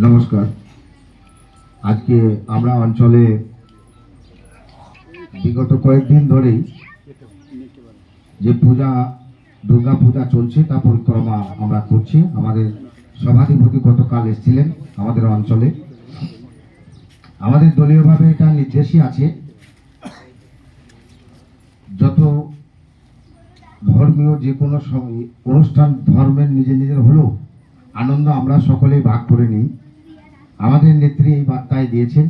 নমস্কার। আজকে আমরা অঞ্চলে বিগত কয়েকদিন ধরেই যে পূজা দুর্গা পূজা চলছে তা পরিক্রমা আমরা করছি। আমাদের সভাধিপতি গতকাল এসেছিলেন আমাদের অঞ্চলে। আমাদের দলীয়ভাবে এটা নির্দেশই আছে, যত ধর্মীয় যে কোনো অনুষ্ঠান ধর্মের নিজের নিজের হলেও আনন্দ আমরা সকলেই ভাগ করে নিই। আমাদের নেত্রী এই বার্তায় দিয়েছেন,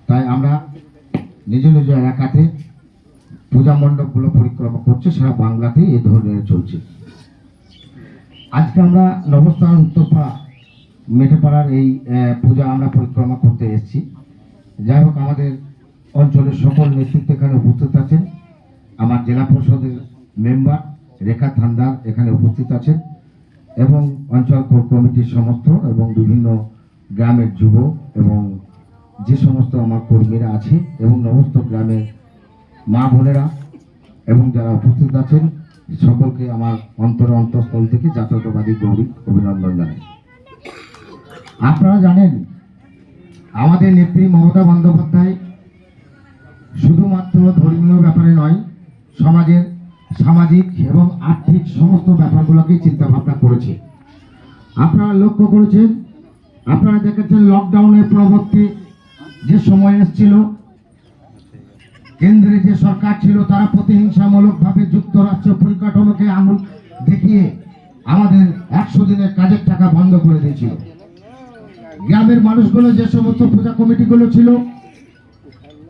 তাই আমরা নিজ নিজ এলাকাতে পূজা মণ্ডপগুলো পরিক্রমা করছে, সারা বাংলাতে এ ধরনের চলছে। আজকে আমরা নবস্থান উত্তরপাড়া মেটেপাড়ার এই পূজা আমরা পরিক্রমা করতে এসেছি। যাই হোক, আমাদের অঞ্চলের সকল নেতৃত্ব এখানে উপস্থিত আছেন। আমার জেলা পরিষদের মেম্বার রেখা থান্দার এখানে উপস্থিত আছেন এবং অঞ্চল কমিটির সমস্ত এবং বিভিন্ন গ্রামের যুব এবং যে সমস্ত আমার কর্মীরা আছে এবং সমস্ত গ্রামের মা বোনেরা এবং যারা উপস্থিত আছেন সকলকে আমার অন্তঃস্থল থেকে জাতীয়তাবাদী গৌরী অভিনন্দন জানাই। আপনারা জানেন, আমাদের নেত্রী মমতা বন্দ্যোপাধ্যায় শুধুমাত্র ধর্মীয় ব্যাপারে নয়, সমাজের সামাজিক এবং আর্থিক সমস্ত ব্যাপারগুলোকেই চিন্তা ভাবনা করেছে। আপনারা লক্ষ্য করেছেন, আপনারা দেখেছেন লকডাউনের পরবর্তী যে সময় এসেছিল, কেন্দ্রে যে সরকার ছিল তারা প্রতিহিংসামূলকভাবে যুক্তরাষ্ট্র পরিকাঠামোকে আঙুল দেখিয়ে আমাদের 100 দিনের কাজের টাকা বন্ধ করে দিয়েছিল। গ্রামের মানুষগুলো যে সমস্ত পূজা কমিটিগুলো ছিল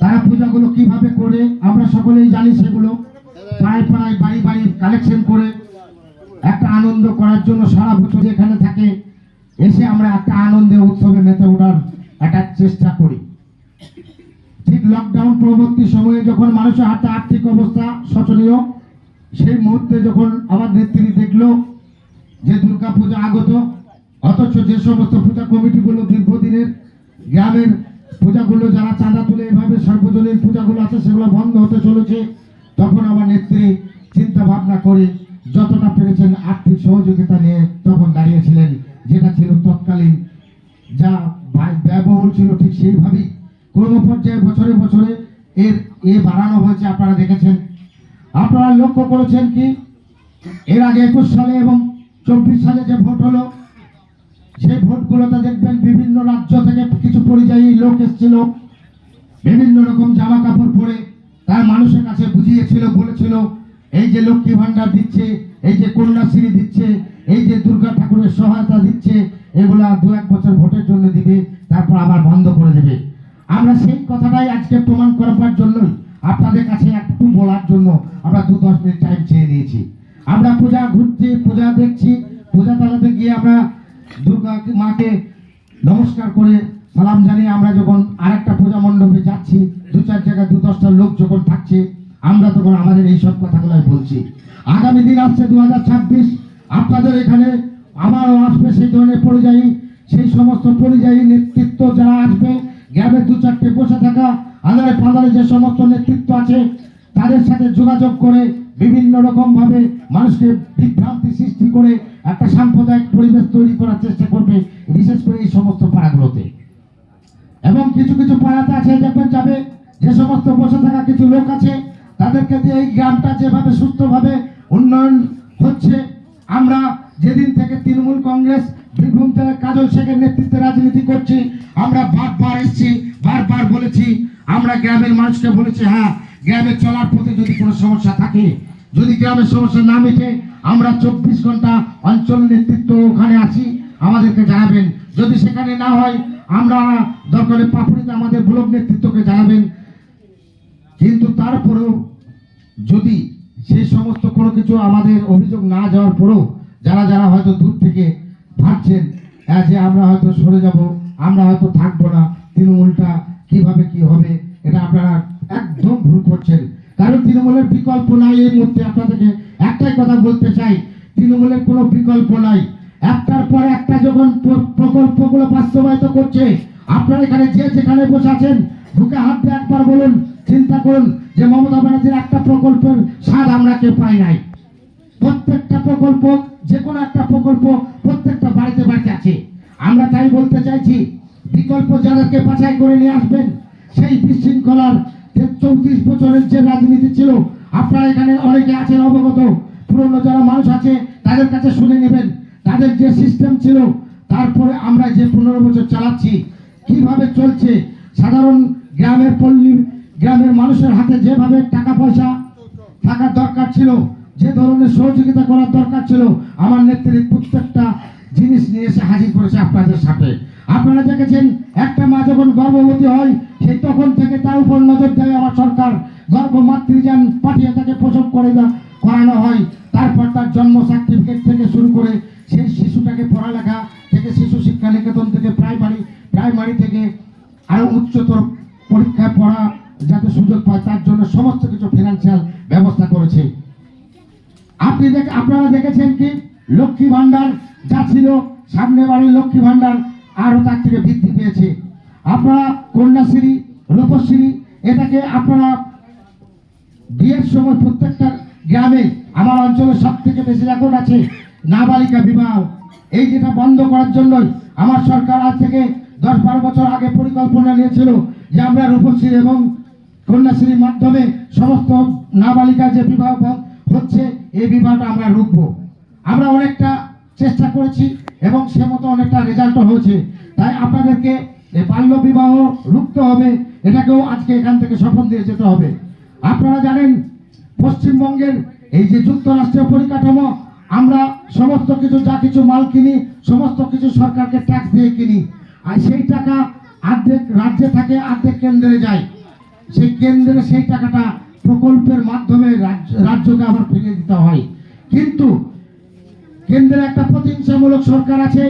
তারা পূজাগুলো কিভাবে করে আমরা সকলেই জানি। সেগুলো পাড়ায় পাড়ায় বাড়ি বাড়ি কালেকশন করে একটা আনন্দ করার জন্য সারা বছর এখানে থাকে, এসে আমরা একটা আনন্দে উৎসবে মেতে ওঠার একটা চেষ্টা করি। ঠিক লকডাউন পরবর্তী সময়ে যখন মানুষের হাতে আর্থিক অবস্থা শোচনীয়, সেই মুহূর্তে যখন আমার নেত্রী দেখলো যে দুর্গা পূজা আগত, অথচ যে সমস্ত পূজা কমিটিগুলো দীর্ঘদিনের গ্রামের পূজাগুলো যারা চাঁদা তুলে এভাবে সার্বজনীন পূজাগুলো আছে সেগুলো বন্ধ হতে চলেছে, তখন আমার নেত্রী চিন্তা ভাবনা করে যতটা পেরেছেন আর্থিক সহযোগিতা নিয়ে তখন দাঁড়িয়েছিলেন। যেটা ছিল তৎকালীন যা ব্যয়বহুল ছিল, ঠিক সেইভাবেই ক্রমপর্যায়ে বছরে বছরে বাড়ানো হয়েছে। আপনারা দেখেছেন, আপনারা লক্ষ্য করেছেন কি এর আগে 21 সালে এবং 24 সালে যে ভোট হলো, সেই ভোটগুলোতে দেখবেন বিভিন্ন রাজ্য থেকে কিছু পরিযায়ী লোক এসেছিল, বিভিন্ন রকম জামা কাপড় পরে তার মানুষের কাছে বুঝিয়েছিল, বলেছিল এই যে লক্ষ্মী ভান্ডার দিচ্ছে, এই যে কন্যাশ্রী দিচ্ছে, এই যে দুর্গা ঠাকুরের সহায়তা দিচ্ছে, এগুলা 2-1 বছর ভোটের জন্য দিবে, তারপর আবার বন্ধ করে দেবে। আমরা সেই কথাটাই আজকে প্রমাণ করার জন্যই আপনাদের কাছে একটু বলার জন্য আমরা 2-10 মিনিট টাইম চেয়ে নিয়েছি। আমরা পূজা ঘুরছি, পূজা দেখছি, পূজা তালাতে গিয়ে আমরা দুর্গা মাকে নমস্কার করে সালাম জানিয়ে আমরা যখন আরেকটা পূজা মণ্ডপে যাচ্ছি, 2-4 জায়গায় 2-10টা লোক যখন থাকছে, আমরা তখন আমাদের এই সব কথাগুলো বলছি। আগামী দিন আসছে 2026, আপনাদের এখানে আমারও আসবে সেই ধরনের পরিযায়ী, সেই সমস্ত পরিযায়ী নেতৃত্ব যারা আসবে, গ্রামে 2-4টে বসে থাকা আদারে পাদারে যে সমস্ত নেতৃত্ব আছে তাদের সাথে যোগাযোগ করে বিভিন্ন রকম ভাবে মানুষকে বিভ্রান্তি সৃষ্টি করে একটা সাম্প্রদায়িক পরিবেশ তৈরি করার চেষ্টা করবে, বিশেষ করে এই সমস্ত পাড়াগুলোতে। এবং কিছু কিছু পাড়াতে আছে দেখবেন যাবে যে সমস্ত বসে থাকা কিছু লোক আছে, তাদেরকে দিয়ে এই গ্রামটা যেভাবে সুস্থভাবে উন্নয়ন হচ্ছে, আমরা যেদিন থেকে তৃণমূল কংগ্রেস বীরভূম জেলার কাজল শেখের নেতৃত্বে রাজনীতি করছি, আমরা বারবার এসেছি, বারবার বলেছি, আমরা গ্রামের মানুষকে বলেছি হ্যাঁ, গ্রামে চলার পথে যদি কোনো সমস্যা থাকে, যদি গ্রামের সমস্যা না মিটে, আমরা 24 ঘন্টা অঞ্চল নেতৃত্ব ওখানে আছি, আমাদেরকে জানাবেন। যদি সেখানে না হয় আমরা দরকারে পাপুড়িতে আমাদের ব্লক নেতৃত্বকে জানাবেন। কিন্তু তারপরেও যদি সেই সমস্ত কোনো কিছু আমাদের অভিযোগ না যাওয়ার পরেও যারা যারা হয়তো দূর থেকে ভাবছেন যে আমরা হয়তো সরে যাব, আমরা হয়তো থাকবো না, তৃণমূলটা কিভাবে কি হবে, এটা আপনারা একদম ভুল করছেন। কারণ তৃণমূলের বিকল্প নাই। এই মুহূর্তে আপনাদেরকে একটাই কথা বলতে চাই, তৃণমূলের কোনো বিকল্প নাই। একটার পর একটা যখন প্রকল্পগুলো বাস্তবায়িত করছে, আপনারা এখানে যে যেখানে বসে আছেন বুকে হাত দিয়ে একবার বলুন, চিন্তা করুন যে মমতা ব্যানার্জির একটা প্রকল্পের স্বাদ আমরা কেউ পাই নাই। প্রত্যেকটা প্রকল্প, যে কোনো একটা প্রকল্প প্রত্যেকটা বাড়িতে বাড়িতে আছে। আমরা তাই বলতে চাইছি বিকল্প যাদেরকে বাছাই করে নিয়ে আসবেন। সেই বিশৃঙ্খলার 34 বছরের যে রাজনীতি ছিল, আপনারা এখানে অনেকে আছেন অবগত, পুরনো যারা মানুষ আছে তাদের কাছে শুনে নেবেন তাদের যে সিস্টেম ছিল। তারপরে আমরা যে 15 বছর চালাচ্ছি কিভাবে চলছে, সাধারণ গ্রামের পল্লী গ্রামের মানুষের হাতে যেভাবে টাকা পয়সা থাকার দরকার ছিল, যে ধরনের সহযোগিতা করার দরকার ছিল, আমার নেত্রী প্রত্যেকটা জিনিস নিয়ে এসে হাজির করেছে আপনাদের সাথে। আপনারা দেখেছেন একটা মা যখন গর্ভবতী হয় সেই তখন থেকে তার উপর নজর দেয় আমার সরকার। গর্ভমাতৃযান পাঠিয়ে তাকে প্রসব করানো হয়। তারপর তার জন্ম সার্টিফিকেট থেকে শুরু করে সেই শিশুটাকে পড়ালেখা থেকে শিশু শিক্ষা নিকেতন থেকে প্রাইমারি থেকে আরো উচ্চতর পরীক্ষায় পড়া যাতে সুযোগ পায় তার জন্য সমস্ত কিছু ফিনান্সিয়াল ব্যবস্থা করেছে। আপনারা দেখেছেন কি লক্ষ্মী ভান্ডার যা ছিল, সামনে বাড়ির লক্ষ্মী ভান্ডার আরো তার থেকে বৃদ্ধি পেয়েছে। আপনারা কন্যাশ্রী, রূপশ্রী, এটাকে আপনারা বিয়ের সময় প্রত্যেকটা গ্রামে, আমার অঞ্চলে সব থেকে বেশি রেকর্ড আছে নাবালিকা বিবাহ, এই যেটা বন্ধ করার জন্য আমার সরকার আজ থেকে 10-12 বছর আগে পরিকল্পনা নিয়েছিল যে আমরা রূপশ্রী এবং কন্যাশ্রীর মাধ্যমে সমস্ত নাবালিকা যে বিবাহ হচ্ছে এই বিবাহটা আমরা রুখবো। আমরা অনেকটা চেষ্টা করেছি এবং সে মতো অনেকটা রেজাল্টও হয়েছে। তাই আপনাদেরকে এই বাল্য বিবাহ রুখতে হবে, এটাকেও আজকে এখান থেকে শপথ দিয়ে যেতে হবে। আপনারা জানেন পশ্চিমবঙ্গের এই যে যুক্তরাষ্ট্রীয় পরিকাঠামো, আমরা সমস্ত কিছু যা কিছু মাল কিনি সমস্ত কিছু সরকারকে ট্যাক্স দিয়ে কিনি, আর সেই টাকা অর্ধেক রাজ্যে থাকে অর্ধেক কেন্দ্রে যায়। সেই কেন্দ্রে সেই টাকাটা প্রকল্পের মাধ্যমে রাজ্যকে আবার ফিরিয়ে দিতে হয়। কিন্তু কেন্দ্রে একটা প্রতিহিংসামূলক সরকার আছে,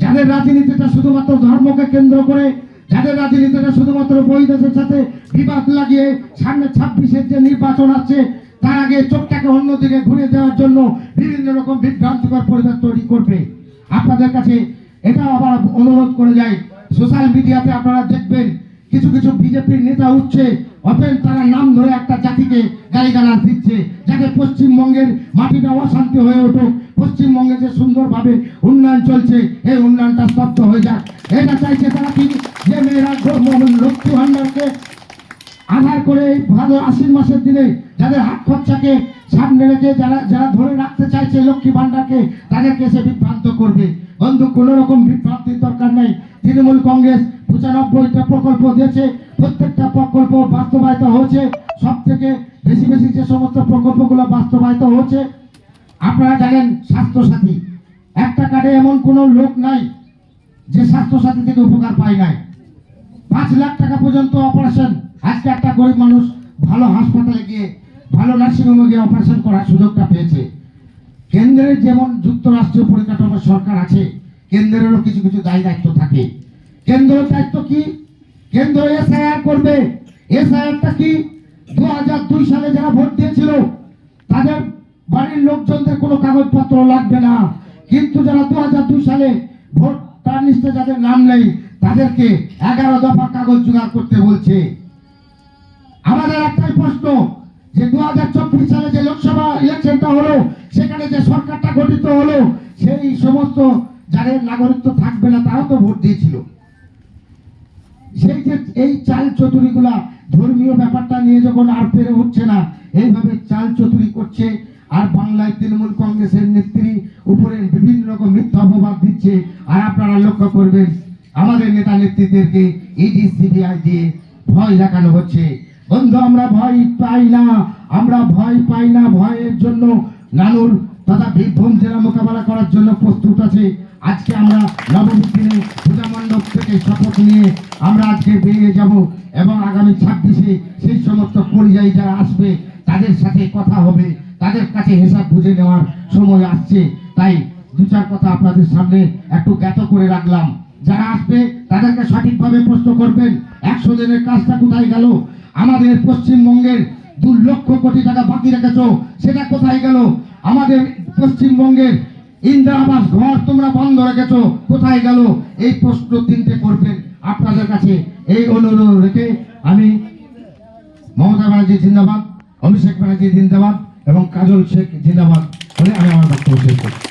যাদের রাজনীতিটা শুধুমাত্র ধর্মকে কেন্দ্র করে, যাদের রাজনীতিটা শুধুমাত্র বৈদেশের সাথে বিবাদ লাগিয়ে সামনে 26-এর যে নির্বাচন আছে তার আগে চোখটাকে অন্যদিকে ঘুরিয়ে দেওয়ার জন্য বিভিন্ন রকম বিভ্রান্তিকর পরিবেশ তৈরি করবে। আপনাদের কাছে এটা আবার অনুরোধ করে যায়, সোশ্যাল মিডিয়াতে আপনারা দেখবেন কিছু কিছু বিজেপির নেতা উঠছে, অতএব তারা নাম ধরে একটা জাতিকে গালিগালাজ দিচ্ছে যাতে পশ্চিমবঙ্গের মাটিটা অশান্তি হয়ে উঠুক, পশ্চিমবঙ্গে যে সুন্দরভাবে উন্নয়ন চলছে এই উন্নয়নটা স্তব্ধ হয়ে যাক। এটা চাইছে তারা কি যে মেয়েরা লক্ষ্মী ভান্ডারকে আধার করে ভালো আশ্বিন মাসের দিনে যাদের হাত খরচাকে সামনে রেখে যারা ধরে রাখতে চাইছে লক্ষ্মী ভান্ডারকে তাদেরকে সে বিভ্রান্ত করবে। বন্ধু, কোনো রকম বিভ্রান্তির দরকার নেই। তৃণমূল কংগ্রেস 95টা প্রকল্প দিয়েছে, প্রত্যেকটা প্রকল্প বাস্তবায়িত হয়েছে। সব থেকে বেশি যে সমস্ত প্রকল্পগুলো বাস্তবায়িত হয়েছে আপনারা জানেন স্বাস্থ্যসাথী, একটা কার্ডে এমন কোনো লোক নাই যে স্বাস্থ্যসাথী থেকে উপকার পায় নাই। 5 লাখ টাকা পর্যন্ত অপারেশন আজকে একটা গরিব মানুষ ভালো হাসপাতালে গিয়ে ভালো নার্সিংহোমে গিয়ে অপারেশন করার সুযোগটা পেয়েছে। কেন্দ্রের যেমন যুক্তরাষ্ট্রীয় পরিকাঠামো সরকার আছে, কেন্দ্রেরও কিছু কিছু দায়িত্ব থাকে। কেন্দ্রের দায়িত্ব কি? কেন্দ্র এসআইআর করবে। এসআইআরটা কি? 2002 সালে যারা ভোট দিয়েছিল তাদের বাড়ির লোকজনদের কোনো কাগজপত্র লাগবে না, কিন্তু যারা 2002 সালে ভোট তার লিস্টে যাদের নাম নেই তাদেরকে 11 দফা কাগজ জোগাড় করতে বলছে। আমাদের একটাই প্রশ্ন যে 2024 সালে যে লোকসভা ইলেকশনটা হলো সেখানে যে সরকারটা গঠিত হলো সেই সমস্ত যাদের নাগরিকত্ব থাকবে না তারাও তো ভোট দিয়েছিল। সেই যে এই চাল চতুরিগুলা ধর্মীয় ব্যাপারটা নিয়ে যখন আর পেরে উঠছে না, এইভাবে চাল চতুরি করছে আর বাংলায় তৃণমূল কংগ্রেসের নেত্রী উপরে বিভিন্ন রকম মিথ্যা অপবাদ দিচ্ছে। আর আপনারা লক্ষ্য করবেন আমাদের নেতা নেত্রীদেরকে ইডি সিবিআই দিয়ে ভয় দেখানো হচ্ছে। বন্ধু, আমরা ভয় পাই না, আমরা ভয় পাই না। ভয়ের জন্য নানুর তথা বীরভূম জেলা মোকাবেলা করার জন্য প্রস্তুত আছে। আজকে আমরা নবমীর দিনে পূজা মণ্ডপ থেকে শপথ নিয়ে আমরা আজকে বেরিয়ে যাব এবং আগামী 26-এ সেই সমস্ত পরিযায়ী যারা আসবে তাদের সাথে কথা হবে, তাদের কাছে হিসাব বুঝে নেওয়ার সময় আসছে। তাই 2-4 কথা আপনাদের সামনে একটু জ্ঞাত করে রাখলাম। যারা আসবে তাদেরকে সঠিকভাবে প্রশ্ন করবেন 100 দিনের কাজটা কোথায় গেল? আমাদের পশ্চিমবঙ্গের 2 লক্ষ কোটি টাকা বাকি রেখেছো, সেটা কোথায় গেল? আমাদের পশ্চিমবঙ্গের ইন্দিরা আবাস ঘর তোমরা বন্ধ রেখেছো, কোথায় গেল? এই প্রশ্ন 3টে করবেন। আপনাদের কাছে এই অনুরোধ রেখে আমি মমতা ব্যানার্জি জিন্দাবাদ, অভিষেক ব্যানার্জি জিন্দাবাদ এবং কাজল শেখ জিন্দাবাদ বলে আমি আমার বক্তব্য শেষ করছি।